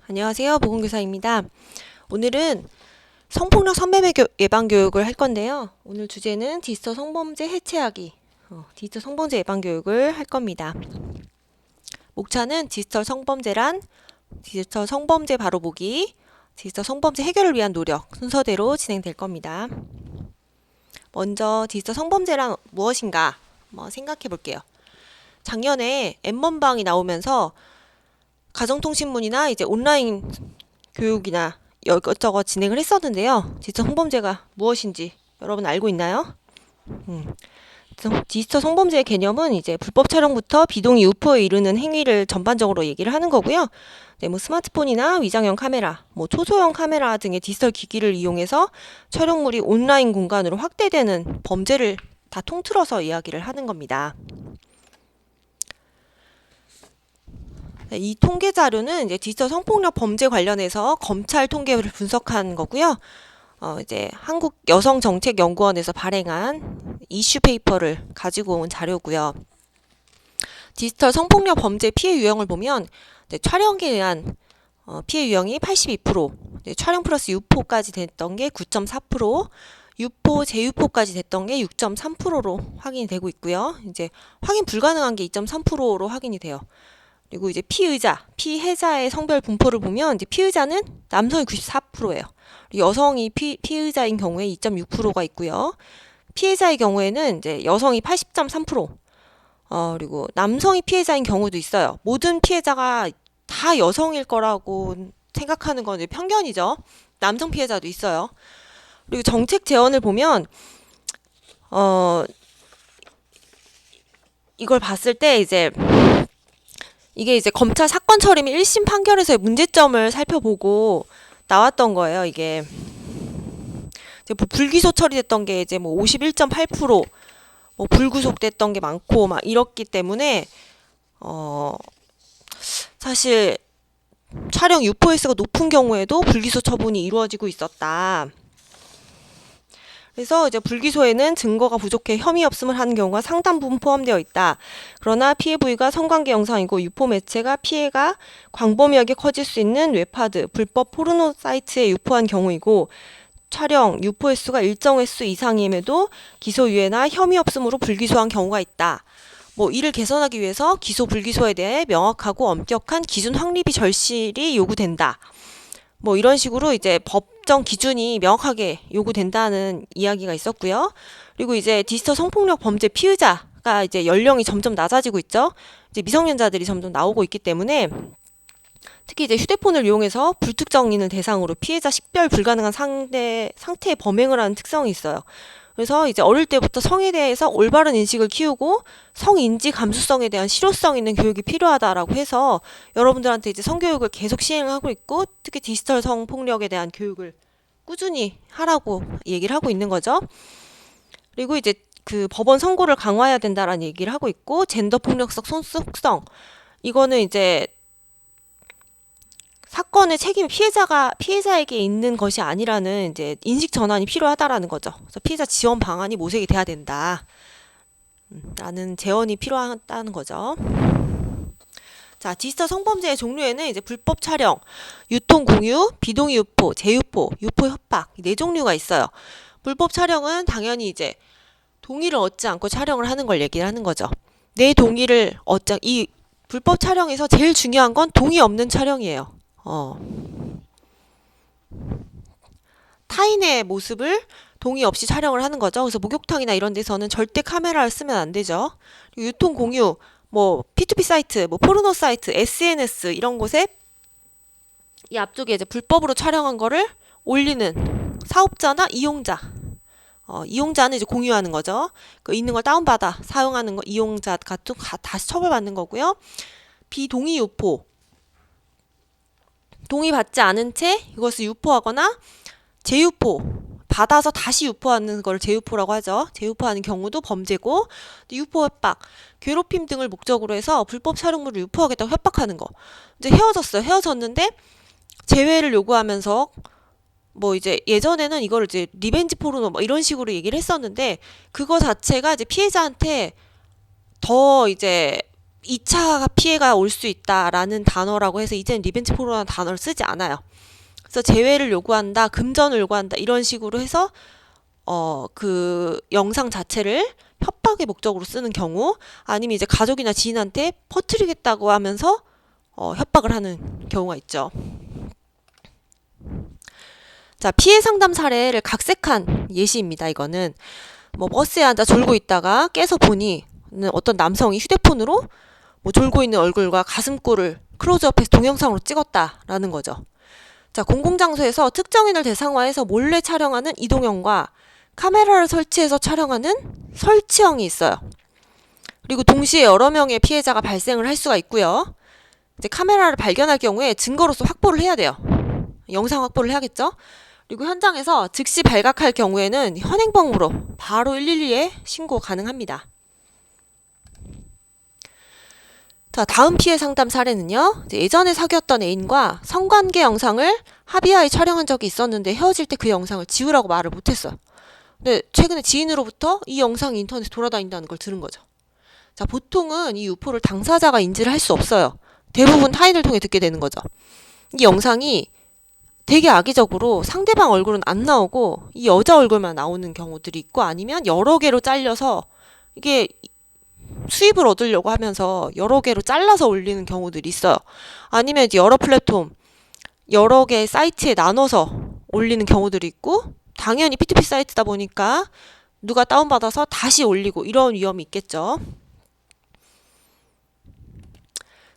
안녕하세요. 보건교사입니다. 오늘은 성폭력 선배매 예방 교육을 할 건데요. 오늘 주제는 디지털 성범죄 해체하기, 디지털 성범죄 예방 교육을 할 겁니다. 목차는 디지털 성범죄란 디지털 성범죄 바로보기, 디지털 성범죄 해결을 위한 노력 순서대로 진행될 겁니다. 먼저 디지털 성범죄란 무엇인가 생각해 볼게요. 작년에 N번방이 나오면서 가정통신문이나 이제 온라인 교육이나 이것저것 진행을 했었는데요. 디지털 성범죄가 무엇인지 여러분 알고 있나요? 디지털 성범죄의 개념은 이제 불법 촬영부터 비동의 유포에 이르는 행위를 전반적으로 얘기를 하는 거고요. 스마트폰이나 위장형 카메라, 초소형 카메라 등의 디지털 기기를 이용해서 촬영물이 온라인 공간으로 확대되는 범죄를 다 통틀어서 이야기를 하는 겁니다. 이 통계 자료는 이제 디지털 성폭력 범죄 관련해서 검찰 통계를 분석한 거고요. 이제 한국 여성정책연구원에서 발행한 이슈 페이퍼를 가지고 온 자료고요. 디지털 성폭력 범죄 피해 유형을 보면 촬영에 의한 피해 유형이 82%, 촬영 플러스 유포까지 됐던 게 9.4%, 유포, 재유포까지 됐던 게 6.3%로 확인이 되고 있고요. 이제 확인 불가능한 게 2.3%로 확인이 돼요. 그리고 이제 피해자의 성별 분포를 보면 이제 피의자는 남성이 94%예요. 여성이 피의자인 경우에 2.6%가 있고요. 피해자의 경우에는 이제 여성이 80.3%, 그리고 남성이 피해자인 경우도 있어요. 모든 피해자가 다 여성일 거라고 생각하는 건 이제 편견이죠. 남성 피해자도 있어요. 그리고 정책 재원을 보면 이걸 봤을 때 이게 이제 검찰 사건 처리 및 1심 판결에서의 문제점을 살펴보고 나왔던 거예요. 이게 이제 불기소 처리됐던 게 이제 51.8%, 불구속됐던 게 많고 이렇기 때문에 사실 촬영 유포 횟수가 높은 경우에도 불기소 처분이 이루어지고 있었다. 그래서 이제 불기소에는 증거가 부족해 혐의 없음을 하는 경우가 상당 부분 포함되어 있다. 그러나 피해 부위가 성관계 영상이고 유포 매체가 피해가 광범위하게 커질 수 있는 웹하드, 불법 포르노 사이트에 유포한 경우이고 촬영, 유포 횟수가 일정 횟수 이상임에도 기소유예나 혐의 없음으로 불기소한 경우가 있다. 이를 개선하기 위해서 기소 불기소에 대해 명확하고 엄격한 기준 확립이 절실히 요구된다. 이런 식으로 이제 법정 기준이 명확하게 요구된다는 이야기가 있었고요. 그리고 이제 디지털 성폭력 범죄 피의자가 이제 연령이 점점 낮아지고 있죠. 이제 미성년자들이 점점 나오고 있기 때문에 특히 이제 휴대폰을 이용해서 불특정인을 대상으로 피해자 식별 불가능한 상태의 범행을 하는 특성이 있어요. 그래서 이제 어릴 때부터 성에 대해서 올바른 인식을 키우고 성인지 감수성에 대한 실효성 있는 교육이 필요하다라고 해서 여러분들한테 이제 성교육을 계속 시행하고 있고 특히 디지털 성폭력에 대한 교육을 꾸준히 하라고 얘기를 하고 있는 거죠. 그리고 이제 그 법원 선고를 강화해야 된다라는 얘기를 하고 있고 젠더 폭력성 속성 이거는 이제 사건의 책임이 피해자에게 있는 것이 아니라는 이제 인식 전환이 필요하다라는 거죠. 그래서 피해자 지원 방안이 모색이 돼야 된다. 라는 재원이 필요하다는 거죠. 자, 디지털 성범죄의 종류에는 이제 불법 촬영, 유통 공유, 비동의 유포, 재유포, 유포 협박 이 4종류가 있어요. 불법 촬영은 당연히 이제 동의를 얻지 않고 촬영을 하는 걸 얘기를 하는 거죠. 내 동의를 이 불법 촬영에서 제일 중요한 건 동의 없는 촬영이에요. 타인의 모습을 동의 없이 촬영을 하는 거죠. 그래서 목욕탕이나 이런 데서는 절대 카메라를 쓰면 안 되죠. 유통 공유, P2P 사이트, 포르노 사이트, SNS 이런 곳에 이 앞쪽에 이제 불법으로 촬영한 거를 올리는 사업자나 이용자. 이용자는 이제 공유하는 거죠. 있는 걸 다운받아 사용하는 거 이용자가 또 다시 처벌받는 거고요. 비동의 유포. 동의받지 않은 채 이것을 유포하거나 재유포 받아서 다시 유포하는 걸 재유포라고 하죠. 재유포하는 경우도 범죄고 유포 협박, 괴롭힘 등을 목적으로 해서 불법 촬영물을 유포하겠다고 협박하는 거. 이제 헤어졌는데 재회를 요구하면서 이제 예전에는 이걸 이제 리벤지 포르노 이런 식으로 얘기를 했었는데 그거 자체가 이제 피해자한테 더 이제 2차 피해가 올 수 있다라는 단어라고 해서 이제는 리벤지 포르노라는 단어를 쓰지 않아요. 그래서 재회를 요구한다, 금전을 요구한다 이런 식으로 해서 그 영상 자체를 협박의 목적으로 쓰는 경우, 아니면 이제 가족이나 지인한테 퍼뜨리겠다고 하면서 협박을 하는 경우가 있죠. 자, 피해 상담 사례를 각색한 예시입니다. 이거는 뭐 버스에 앉아 졸고 있다가 깨서 보니 어떤 남성이 휴대폰으로 뭐 졸고 있는 얼굴과 가슴골을 클로즈업해서 동영상으로 찍었다라는 거죠. 자, 공공장소에서 특정인을 대상화해서 몰래 촬영하는 이동형과 카메라를 설치해서 촬영하는 설치형이 있어요. 그리고 동시에 여러 명의 피해자가 발생을 할 수가 있고요. 이제 카메라를 발견할 경우에 증거로서 확보를 해야 돼요. 영상 확보를 해야겠죠. 그리고 현장에서 즉시 발각할 경우에는 현행범으로 바로 112에 신고 가능합니다. 자, 다음 피해 상담 사례는요. 예전에 사귀었던 애인과 성관계 영상을 합의하에 촬영한 적이 있었는데 헤어질 때 그 영상을 지우라고 말을 못했어요. 근데 최근에 지인으로부터 이 영상이 인터넷에 돌아다닌다는 걸 들은 거죠. 자, 보통은 이 유포를 당사자가 인지를 할 수 없어요. 대부분 타인을 통해 듣게 되는 거죠. 이 영상이 되게 악의적으로 상대방 얼굴은 안 나오고 이 여자 얼굴만 나오는 경우들이 있고, 아니면 여러 개로 잘려서 이게 수입을 얻으려고 하면서 여러 개로 잘라서 올리는 경우들이 있어요. 아니면 이제 여러 플랫폼, 여러 개의 사이트에 나눠서 올리는 경우들이 있고, 당연히 P2P 사이트다 보니까 누가 다운받아서 다시 올리고 이런 위험이 있겠죠.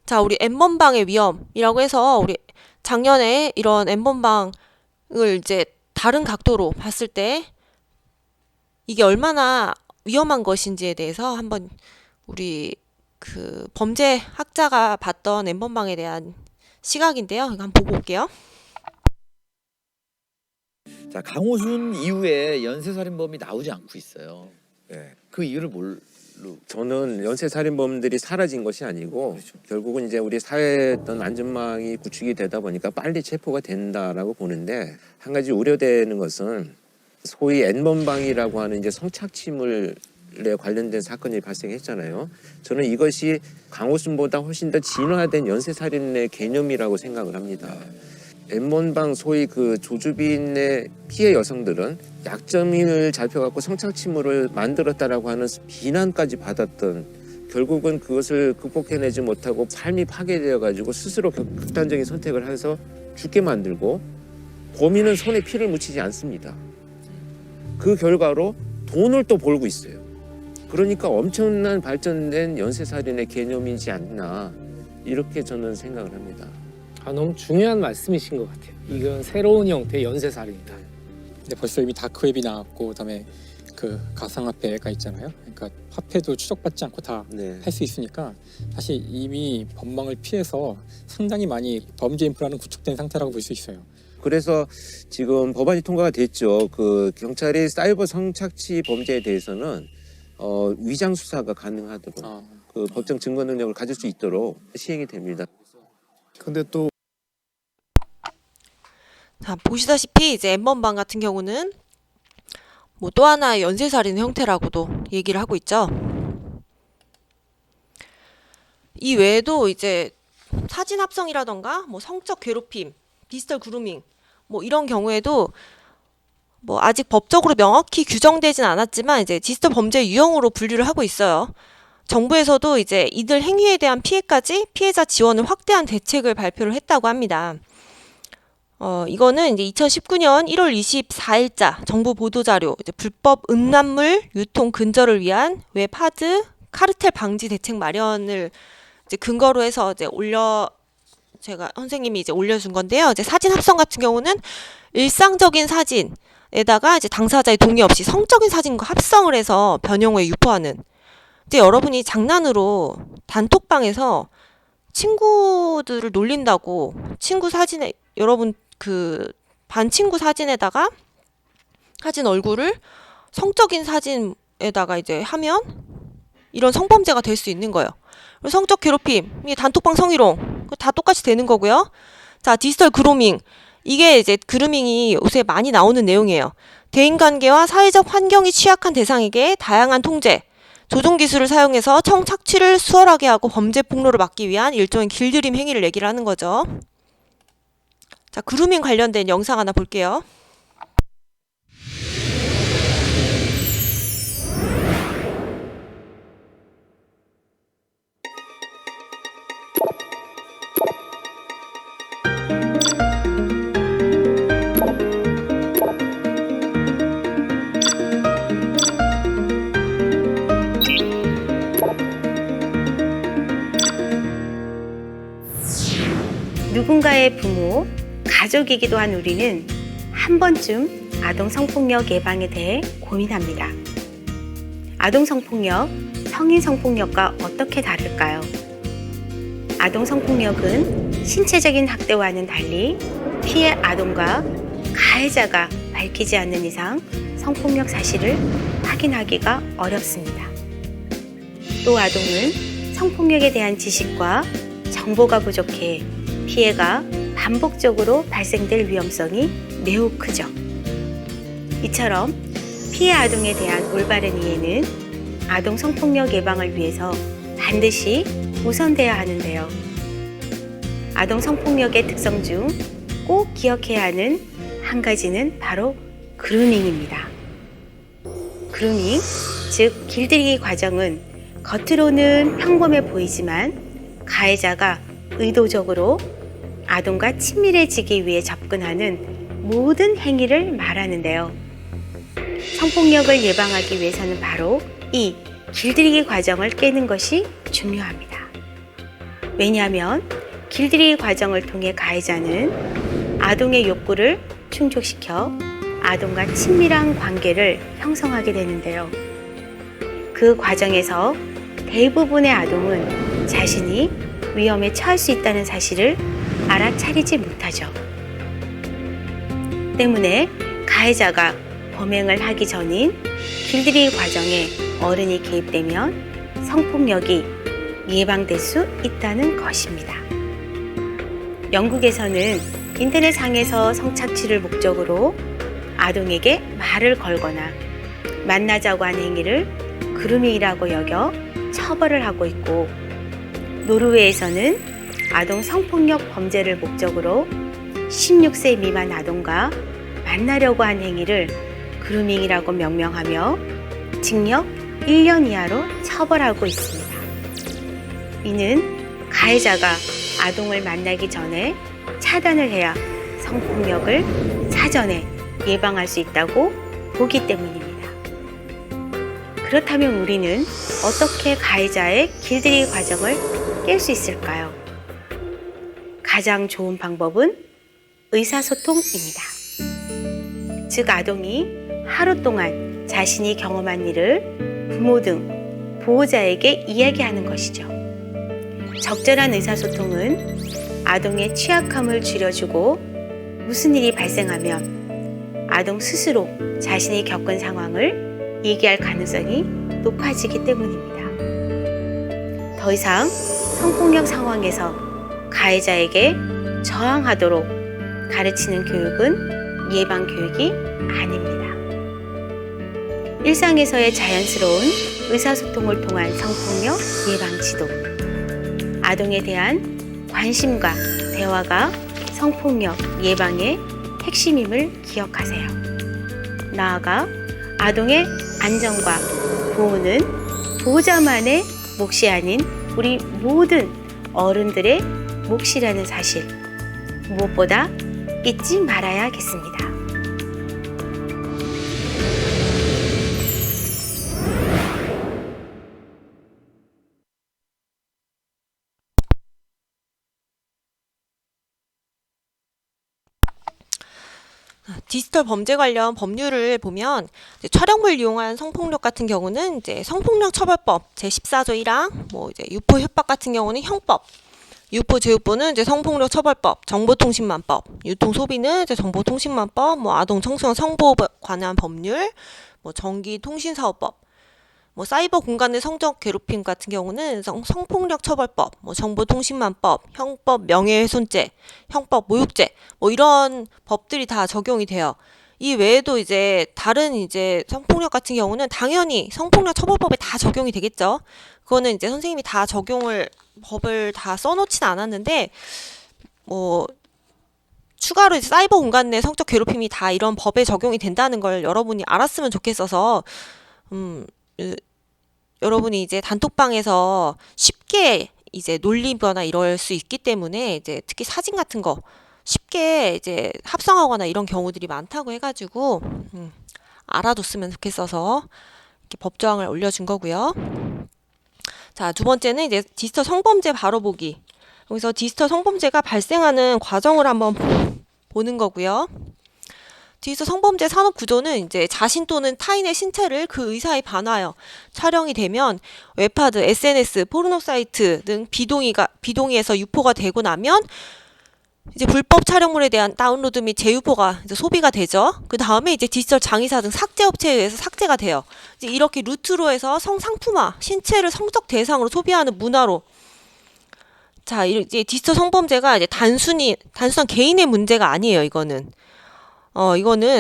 자, 우리 N번방의 위험이라고 해서 우리 작년에 이런 N번방을 이제 다른 각도로 봤을 때 이게 얼마나 위험한 것인지에 대해서 한번 우리 그 범죄 학자가 봤던 N번방에 대한 시각인데요. 이거 한번 보고 올게요. 자, 강호순 이후에 연쇄살인범이 나오지 않고 있어요. 네. 그 이유를 뭘로? 저는 연쇄살인범들이 사라진 것이 아니고 그렇죠. 결국은 이제 우리 사회의 어떤 안전망이 구축이 되다 보니까 빨리 체포가 된다라고 보는데, 한 가지 우려되는 것은 소위 N번방이라고 하는 이제 성착취물에 관련된 사건이 발생했잖아요. 저는 이것이 강호순보다 훨씬 더 진화된 연쇄살인의 개념이라고 생각을 합니다. N번방 소위 그 조주빈의 피해 여성들은 약점을 잡혀갖고 성착취물을 만들었다라고 하는 비난까지 받았던, 결국은 그것을 극복해내지 못하고 삶이 파괴되어가지고 스스로 극단적인 선택을 해서 죽게 만들고, 범인은 손에 피를 묻히지 않습니다. 그 결과로 돈을 또 벌고 있어요. 그러니까 엄청난 발전된 연쇄살인의 개념이지 않나, 이렇게 저는 생각을 합니다. 너무 중요한 말씀이신 것 같아요. 이건 새로운 형태의 연쇄살인이다. 근데 벌써 이미 다크웹이 나왔고, 그다음에 그 가상화폐가 있잖아요. 그러니까 화폐도 추적받지 않고 다 할 수 있으니까 사실 이미 법망을 피해서 상당히 많이 범죄 인프라는 구축된 상태라고 볼 수 있어요. 그래서 지금 법안이 통과가 됐죠. 그 경찰이 사이버 성착취 범죄에 대해서는 위장 수사가 가능하도록 그 법정 증거 능력을 가질 수 있도록 시행이 됩니다. 근데 또 자, 보시다시피 이제 N번방 같은 경우는 뭐 또 하나의 연쇄살인의 형태라고도 얘기를 하고 있죠. 이 외에도 이제 사진 합성이라던가 뭐 성적 괴롭힘, 디지털 그루밍 뭐 이런 경우에도 뭐 아직 법적으로 명확히 규정되진 않았지만 이제 디지털 범죄 유형으로 분류를 하고 있어요. 정부에서도 이제 이들 행위에 대한 피해까지 피해자 지원을 확대한 대책을 발표를 했다고 합니다. 이거는 이제 2019년 1월 24일자 정부 보도자료, 이제 불법 음란물 유통 근절을 위한 웹 하드 카르텔 방지 대책 마련을 이제 근거로 해서 이제 제가 선생님이 이제 올려준 건데요. 이제 사진 합성 같은 경우는 일상적인 사진에다가 이제 당사자의 동의 없이 성적인 사진과 합성을 해서 변형 후에 유포하는. 이제 여러분이 장난으로 단톡방에서 친구들을 놀린다고 친구 사진에 여러분 그 반 친구 사진에다가 사진 얼굴을 성적인 사진에다가 이제 하면 이런 성범죄가 될 수 있는 거예요. 그리고 성적 괴롭힘, 단톡방 성희롱 다 똑같이 되는 거고요. 자, 디지털 그루밍, 이게 이제 그루밍이 요새 많이 나오는 내용이에요. 대인관계와 사회적 환경이 취약한 대상에게 다양한 통제, 조종 기술을 사용해서 성착취를 수월하게 하고 범죄 폭로를 막기 위한 일종의 길들임 행위를 얘기를 하는 거죠. 자, 그루밍 관련된 영상 하나 볼게요. 누군가의 부모, 가족이기도 한 우리는 한 번쯤 아동 성폭력 예방에 대해 고민합니다. 아동 성폭력, 성인 성폭력과 어떻게 다를까요? 아동 성폭력은 신체적인 학대와는 달리 피해 아동과 가해자가 밝히지 않는 이상 성폭력 사실을 확인하기가 어렵습니다. 또 아동은 성폭력에 대한 지식과 정보가 부족해 피해가 반복적으로 발생될 위험성이 매우 크죠. 이처럼 피해 아동에 대한 올바른 이해는 아동 성폭력 예방을 위해서 반드시 우선돼야 하는데요. 아동 성폭력의 특성 중 꼭 기억해야 하는 한 가지는 바로 그루밍입니다. 그루밍, 즉 길들이기 과정은 겉으로는 평범해 보이지만 가해자가 의도적으로 아동과 친밀해지기 위해 접근하는 모든 행위를 말하는데요. 성폭력을 예방하기 위해서는 바로 이 길들이기 과정을 깨는 것이 중요합니다. 왜냐하면 길들이기 과정을 통해 가해자는 아동의 욕구를 충족시켜 아동과 친밀한 관계를 형성하게 되는데요. 그 과정에서 대부분의 아동은 자신이 위험에 처할 수 있다는 사실을 알아차리지 못하죠. 때문에 가해자가 범행을 하기 전인 길들이기 과정에 어른이 개입되면 성폭력이 예방될 수 있다는 것입니다. 영국에서는 인터넷상에서 성착취를 목적으로 아동에게 말을 걸거나 만나자고 한 행위를 그루밍이라고 여겨 처벌을 하고 있고, 노르웨이에서는 아동 성폭력 범죄를 목적으로 16세 미만 아동과 만나려고 한 행위를 그루밍이라고 명명하며 징역 1년 이하로 처벌하고 있습니다. 이는 가해자가 아동을 만나기 전에 차단을 해야 성폭력을 사전에 예방할 수 있다고 보기 때문입니다. 그렇다면 우리는 어떻게 가해자의 길들이기 과정을 깰 수 있을까요? 가장 좋은 방법은 의사소통입니다. 즉, 아동이 하루 동안 자신이 경험한 일을 부모 등 보호자에게 이야기하는 것이죠. 적절한 의사소통은 아동의 취약함을 줄여주고 무슨 일이 발생하면 아동 스스로 자신이 겪은 상황을 얘기할 가능성이 높아지기 때문입니다. 더 이상 성폭력 상황에서 가해자에게 저항하도록 가르치는 교육은 예방 교육이 아닙니다. 일상에서의 자연스러운 의사소통을 통한 성폭력 예방 지도, 아동에 대한 관심과 대화가 성폭력 예방의 핵심임을 기억하세요. 나아가 아동의 안전과 보호는 보호자만의 몫이 아닌 우리 모든 어른들의 몫이라는 사실, 무엇보다 잊지 말아야겠습니다. 디지털 범죄 관련 법률을 보면 이제 촬영물 이용한 성폭력 같은 경우는 이제 성폭력 처벌법 제14조 1항, 뭐 이제 유포 협박 같은 경우는 형법, 유포 제휴포는 이제 성폭력 처벌법, 정보통신망법, 유통 소비는 이제 정보통신망법, 뭐 아동 청소년 성보호 관한 법률, 뭐 전기통신사업법, 뭐 사이버 공간의 성적 괴롭힘 같은 경우는 성폭력 처벌법, 뭐 정보통신망법, 형법 명예훼손죄, 형법 모욕죄, 뭐 이런 법들이 다 적용이 돼요. 이 외에도 이제 다른 이제 성폭력 같은 경우는 당연히 성폭력 처벌법에 다 적용이 되겠죠. 그거는 이제 선생님이 다 법을 다 써놓진 않았는데 뭐 추가로 이제 사이버 공간 내 성적 괴롭힘이 다 이런 법에 적용이 된다는 걸 여러분이 알았으면 좋겠어서 여러분이 이제 단톡방에서 쉽게 이제 놀리거나 이럴 수 있기 때문에 이제 특히 사진 같은 거 쉽게 이제 합성하거나 이런 경우들이 많다고 해가지고 알아뒀으면 좋겠어서 이렇게 법조항을 올려준 거고요. 자, 두 번째는 이제 디지털 성범죄 바로 보기. 여기서 디지털 성범죄가 발생하는 과정을 한번 보는 거고요. 디지털 성범죄 산업 구조는 이제 자신 또는 타인의 신체를 그 의사에 반하여 촬영이 되면 웹하드, SNS, 포르노 사이트 등 비동의에서 유포가 되고 나면 이제 불법 촬영물에 대한 다운로드 및 재유포가 이제 소비가 되죠. 그 다음에 이제 디지털 장의사 등 삭제 업체에 의해서 삭제가 돼요. 이제 이렇게 루트로 해서 성상품화, 신체를 성적 대상으로 소비하는 문화로. 자, 이제 디지털 성범죄가 이제 단순한 개인의 문제가 아니에요. 이거는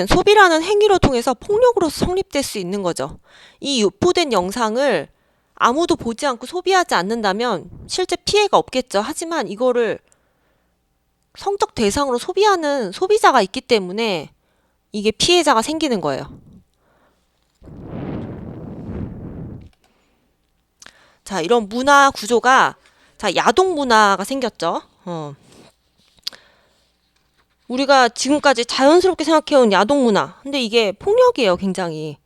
소비라는 행위로 통해서 폭력으로서 성립될 수 있는 거죠. 이 유포된 영상을 아무도 보지 않고 소비하지 않는다면 실제 피해가 없겠죠. 하지만 이거를 성적 대상으로 소비하는 소비자가 있기 때문에 이게 피해자가 생기는 거예요. 자, 이런 문화 구조가 야동 문화가 생겼죠. 우리가 지금까지 자연스럽게 생각해온 야동 문화. 근데 이게 폭력이에요, 굉장히.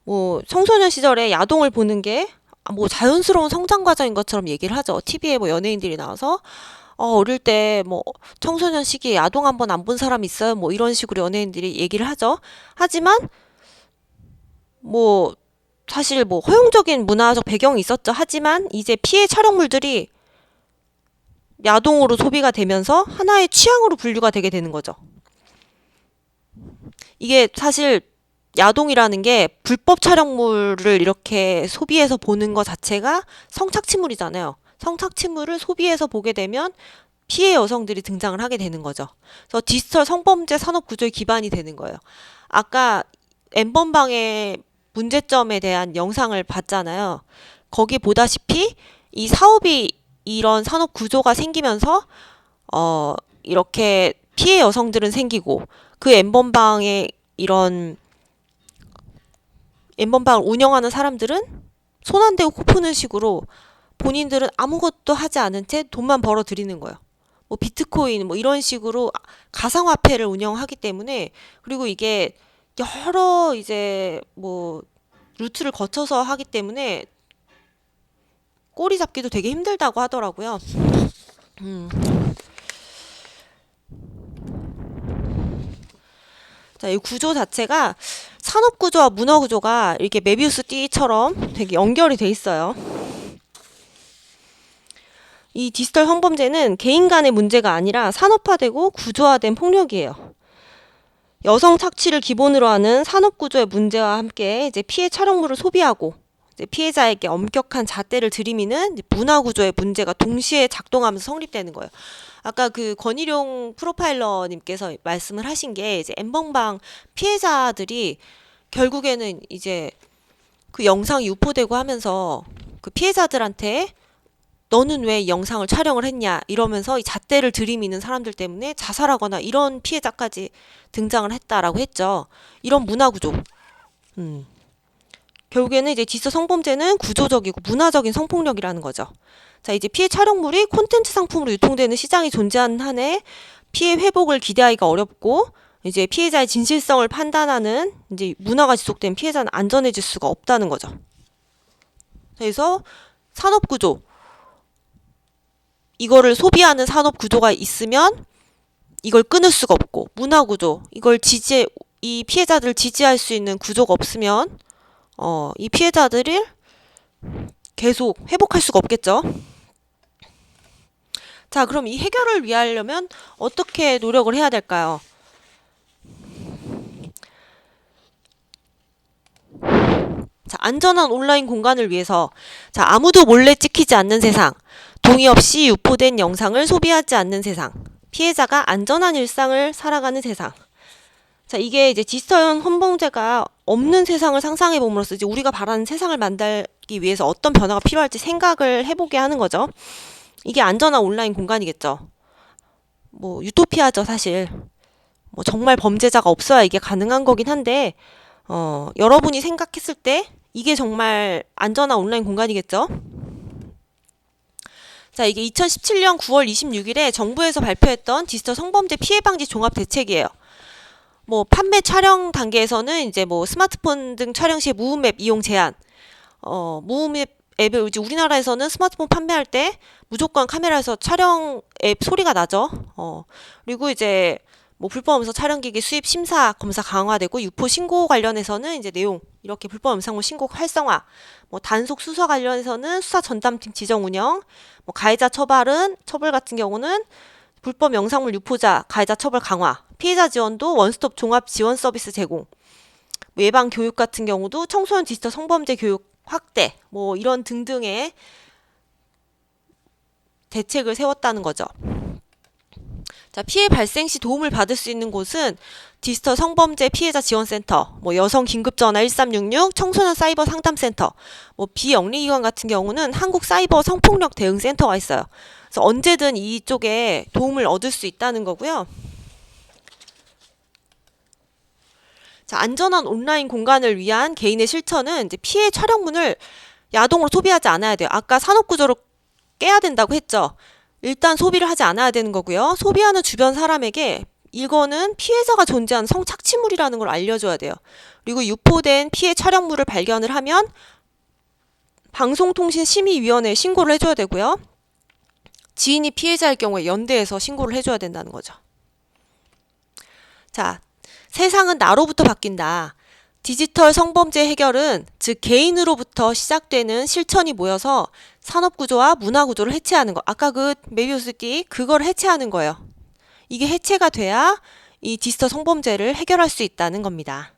뭐 청소년 시절에 야동을 보는 게 뭐 자연스러운 성장 과정인 것처럼 얘기를 하죠. TV에 뭐 연예인들이 나와서 어릴 때 뭐 청소년 시기에 야동 한 번 안 본 사람 있어요? 뭐 이런 식으로 연예인들이 얘기를 하죠. 하지만 뭐 사실 뭐 허용적인 문화적 배경이 있었죠. 하지만 이제 피해 촬영물들이 야동으로 소비가 되면서 하나의 취향으로 분류가 되게 되는 거죠. 이게 사실 야동이라는 게 불법 촬영물을 이렇게 소비해서 보는 것 자체가 성착취물이잖아요. 성착취물을 소비해서 보게 되면 피해 여성들이 등장을 하게 되는 거죠. 그래서 디지털 성범죄 산업 구조의 기반이 되는 거예요. 아까 N번방의 문제점에 대한 영상을 봤잖아요. 거기 보다시피 이 사업이 이런 산업 구조가 생기면서 이렇게 피해 여성들은 생기고 그 N번방에 이런 N번방을 운영하는 사람들은 손 안 대고 코 푸는 식으로 본인들은 아무것도 하지 않은 채 돈만 벌어 들이는 거예요. 뭐 비트코인 뭐 이런 식으로 가상화폐를 운영하기 때문에, 그리고 이게 여러 이제 뭐 루트를 거쳐서 하기 때문에 꼬리 잡기도 되게 힘들다고 하더라고요. 자, 이 구조 자체가 산업 구조와 문화 구조가 이렇게 메비우스 띠처럼 되게 연결이 돼 있어요. 이 디지털 성범죄는 개인 간의 문제가 아니라 산업화되고 구조화된 폭력이에요. 여성 착취를 기본으로 하는 산업 구조의 문제와 함께 이제 피해 촬영물을 소비하고 이제 피해자에게 엄격한 잣대를 들이미는 문화 구조의 문제가 동시에 작동하면서 성립되는 거예요. 아까 그 권희룡 프로파일러님께서 말씀을 하신 게 이제 N번방 피해자들이 결국에는 이제 그 영상이 유포되고 하면서 그 피해자들한테 너는 왜 이 영상을 촬영을 했냐 이러면서 이 잣대를 들이미는 사람들 때문에 자살하거나 이런 피해자까지 등장을 했다라고 했죠. 이런 문화 구조. 결국에는 이제 디지털 성범죄는 구조적이고 문화적인 성폭력이라는 거죠. 자, 이제 피해 촬영물이 콘텐츠 상품으로 유통되는 시장이 존재하는 한에 피해 회복을 기대하기가 어렵고 이제 피해자의 진실성을 판단하는 이제 문화가 지속되면 피해자는 안전해질 수가 없다는 거죠. 그래서 산업 구조, 이거를 소비하는 산업 구조가 있으면 이걸 끊을 수가 없고, 문화 구조, 이 피해자들을 지지할 수 있는 구조가 없으면 이 피해자들을 계속 회복할 수가 없겠죠. 자, 그럼 이 해결을 위하려면 어떻게 노력을 해야 될까요? 자, 안전한 온라인 공간을 위해서 아무도 몰래 찍히지 않는 세상, 동의 없이 유포된 영상을 소비하지 않는 세상, 피해자가 안전한 일상을 살아가는 세상. 자, 이게 이제 디지털 성범죄가 없는 세상을 상상해 봄으로써 이제 우리가 바라는 세상을 만들기 위해서 어떤 변화가 필요할지 생각을 해보게 하는 거죠. 이게 안전한 온라인 공간이겠죠. 뭐 유토피아죠, 사실. 뭐 정말 범죄자가 없어야 이게 가능한 거긴 한데 여러분이 생각했을 때 이게 정말 안전한 온라인 공간이겠죠. 자, 이게 2017년 9월 26일에 정부에서 발표했던 디지털 성범죄 피해 방지 종합 대책이에요. 뭐 판매 촬영 단계에서는 이제 뭐 스마트폰 등 촬영 시 무음앱 이용 제한, 무음앱 앱을 이제 우리나라에서는 스마트폰 판매할 때 무조건 카메라에서 촬영 앱 소리가 나죠. 그리고 이제 뭐 불법 음성 촬영기기 수입 심사 검사 강화되고 유포 신고 관련해서는 이제 내용 이렇게 불법 음성물 신고 활성화, 뭐 단속 수사 관련해서는 수사 전담팀 지정 운영, 뭐 가해자 처벌 같은 경우는 불법 영상물 유포자 가해자 처벌 강화, 피해자 지원도 원스톱 종합 지원 서비스 제공, 뭐 예방 교육 같은 경우도 청소년 디지털 성범죄 교육 확대, 뭐 이런 등등의 대책을 세웠다는 거죠. 자, 피해 발생 시 도움을 받을 수 있는 곳은 디지털 성범죄 피해자 지원센터, 뭐 여성 긴급전화 1366, 청소년 사이버 상담센터, 뭐 비영리기관 같은 경우는 한국 사이버 성폭력 대응센터가 있어요. 그래서 언제든 이쪽에 도움을 얻을 수 있다는 거고요. 자, 안전한 온라인 공간을 위한 개인의 실천은 이제 피해 촬영문을 야동으로 소비하지 않아야 돼요. 아까 산업구조로 깨야 된다고 했죠. 일단 소비를 하지 않아야 되는 거고요. 소비하는 주변 사람에게 이거는 피해자가 존재하는 성착취물이라는 걸 알려줘야 돼요. 그리고 유포된 피해 촬영물을 발견을 하면 방송통신심의위원회에 신고를 해줘야 되고요. 지인이 피해자일 경우에 연대해서 신고를 해줘야 된다는 거죠. 자, 세상은 나로부터 바뀐다. 디지털 성범죄 해결은 즉 개인으로부터 시작되는 실천이 모여서 산업구조와 문화구조를 해체하는 거. 아까 그 메비우스띠 그걸 해체하는 거예요. 이게 해체가 돼야 이 디지털 성범죄를 해결할 수 있다는 겁니다.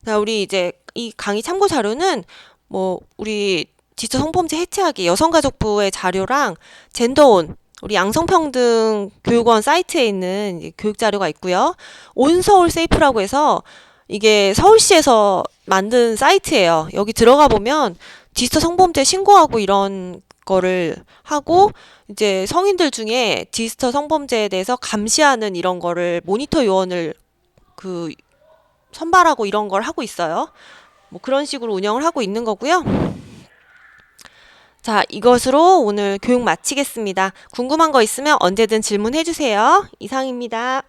자, 우리 이제 이 강의 참고 자료는 뭐 우리 디지털 성범죄 해체하기 여성가족부의 자료랑 젠더온 우리 양성평등 교육원 사이트에 있는 교육 자료가 있고요. 온서울 세이프라고 해서 이게 서울시에서 만든 사이트예요. 여기 들어가 보면 디지털 성범죄 신고하고 이런 거를 하고 이제 성인들 중에 디지털 성범죄에 대해서 감시하는 이런 거를 모니터 요원을 그 선발하고 이런 걸 하고 있어요. 뭐 그런 식으로 운영을 하고 있는 거고요. 자, 이것으로 오늘 교육 마치겠습니다. 궁금한 거 있으면 언제든 질문해 주세요. 이상입니다.